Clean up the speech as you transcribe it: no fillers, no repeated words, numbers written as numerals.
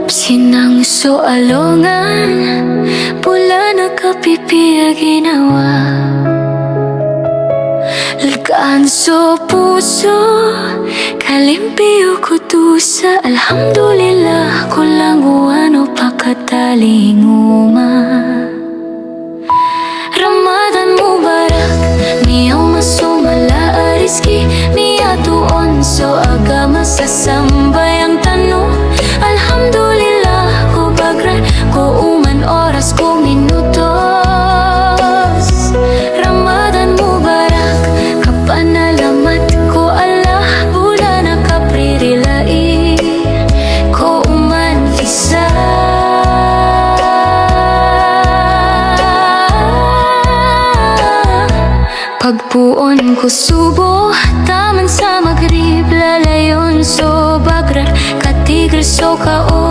Sinangso alongan, pula na kapipiya ginawa. Lagaan so puso, kalimpiyo kutusa. Alhamdulillah, kulang uano pakataling uma. Ramadhan Mubarak, niyaw masumala ariski, niya tuon so agama sa sambayang tanong. Alhamdulillah, ko bagran, ko uman oras, ko minutos. Ramadhan Mubarak, kapanalamat ko Allah, bula na kapririlai, ko uman isa. Pagpuon ko subo, taman sa Maghrib, lalayon so bagrar, katigre so kao.